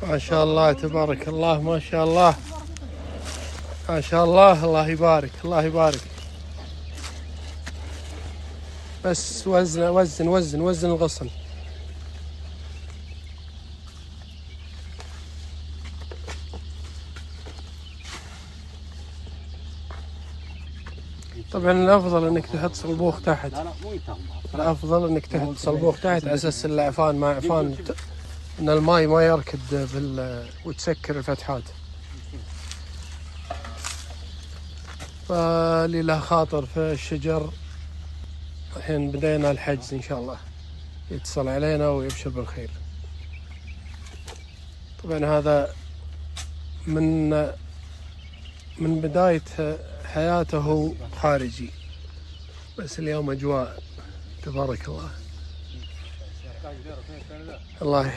ما شاء الله تبارك الله، ما شاء الله ما شاء الله. الله يبارك الله يبارك. بس وزن وزن وزن وزن الغصن. طبعا الافضل انك تحط صلبوخ تحت، الافضل انك تحط صلبوخ تحت على اساس العفان مع عفان ان الماي ما يركد وتسكر الفتحات. فاللي له خاطر في الشجر الحين بدينا الحجز ان شاء الله، يتصل علينا ويبشر بالخير. طبعا هذا من بداية حياته خارجي، بس اليوم أجواء تبارك الله. الله